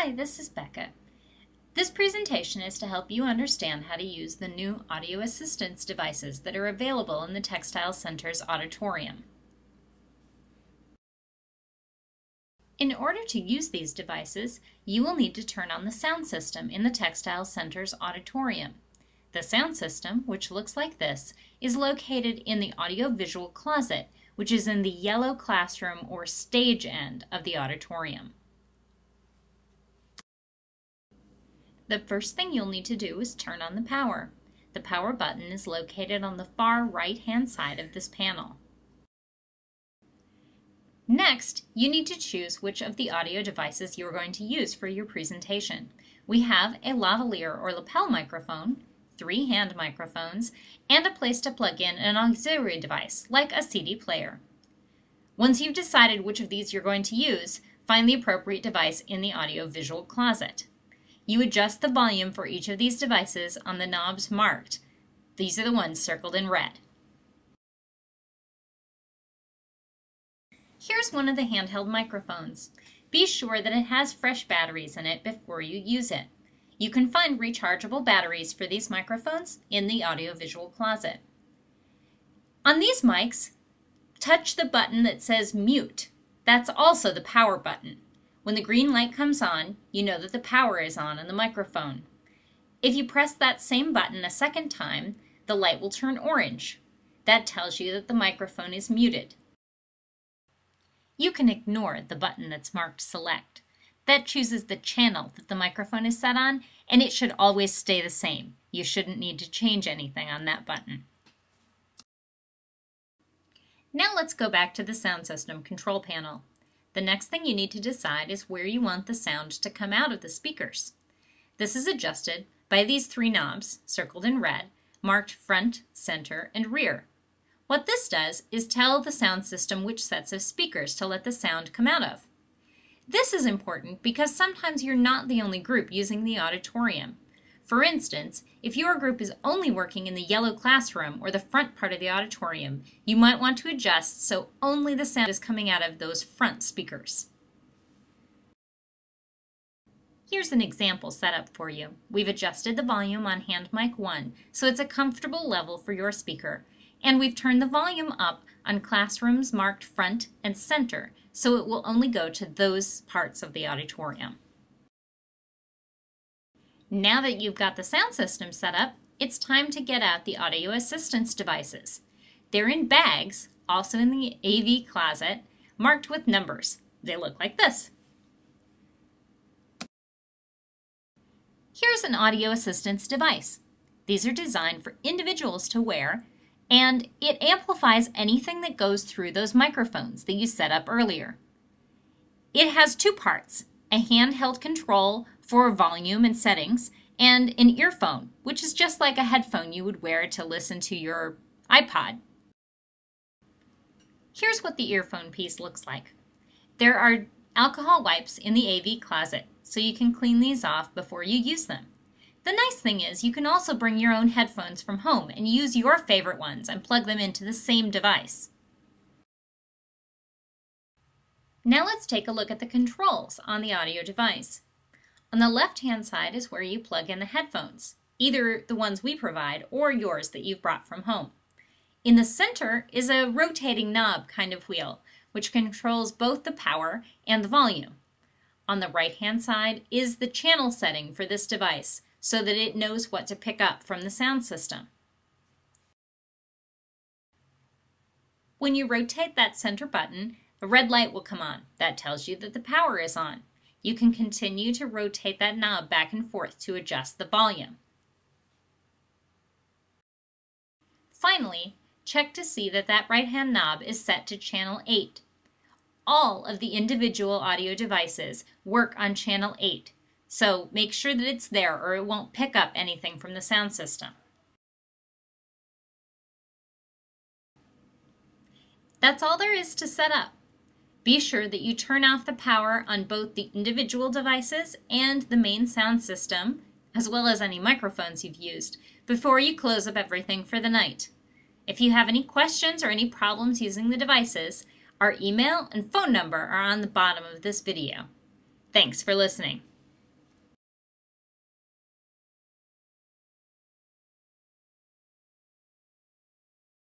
Hi, this is Becca. This presentation is to help you understand how to use the new audio assistance devices that are available in the Textile Center's auditorium. In order to use these devices, you will need to turn on the sound system in the Textile Center's auditorium. The sound system, which looks like this, is located in the audiovisual closet, which is in the yellow classroom or stage end of the auditorium. The first thing you'll need to do is turn on the power. The power button is located on the far right-hand side of this panel. Next, you need to choose which of the audio devices you're going to use for your presentation. We have a lavalier or lapel microphone, 3 hand microphones, and a place to plug in an auxiliary device, like a CD player. Once you've decided which of these you're going to use, find the appropriate device in the audiovisual closet. You adjust the volume for each of these devices on the knobs marked. These are the ones circled in red. Here's one of the handheld microphones. Be sure that it has fresh batteries in it before you use it. You can find rechargeable batteries for these microphones in the audiovisual closet. On these mics, touch the button that says mute. That's also the power button. When the green light comes on, you know that the power is on the microphone. If you press that same button a second time, the light will turn orange. That tells you that the microphone is muted. You can ignore the button that's marked select. That chooses the channel that the microphone is set on, and it should always stay the same. You shouldn't need to change anything on that button. Now let's go back to the sound system control panel. The next thing you need to decide is where you want the sound to come out of the speakers. This is adjusted by these 3 knobs, circled in red, marked front, center, and rear. What this does is tell the sound system which sets of speakers to let the sound come out of. This is important because sometimes you're not the only group using the auditorium. For instance, if your group is only working in the yellow classroom or the front part of the auditorium, you might want to adjust so only the sound is coming out of those front speakers. Here's an example setup for you. We've adjusted the volume on hand mic 1 so it's a comfortable level for your speaker, and we've turned the volume up on classrooms marked front and center so it will only go to those parts of the auditorium. Now that you've got the sound system set up, it's time to get out the audio assistance devices. They're in bags, also in the AV closet, marked with numbers. They look like this. Here's an audio assistance device. These are designed for individuals to wear, and it amplifies anything that goes through those microphones that you set up earlier. It has 2 parts, a handheld control for volume and settings, and an earphone, which is just like a headphone you would wear to listen to your iPod. Here's what the earphone piece looks like. There are alcohol wipes in the AV closet, so you can clean these off before you use them. The nice thing is you can also bring your own headphones from home and use your favorite ones and plug them into the same device. Now let's take a look at the controls on the audio device. On the left-hand side is where you plug in the headphones, either the ones we provide or yours that you've brought from home. In the center is a rotating knob kind of wheel, which controls both the power and the volume. On the right-hand side is the channel setting for this device, so that it knows what to pick up from the sound system. When you rotate that center button, a red light will come on. That tells you that the power is on. You can continue to rotate that knob back and forth to adjust the volume. Finally, check to see that that right-hand knob is set to channel 8. All of the individual audio devices work on channel 8, so make sure that it's there or it won't pick up anything from the sound system. That's all there is to set up. Be sure that you turn off the power on both the individual devices and the main sound system, as well as any microphones you've used, before you close up everything for the night. If you have any questions or any problems using the devices, our email and phone number are on the bottom of this video. Thanks for listening.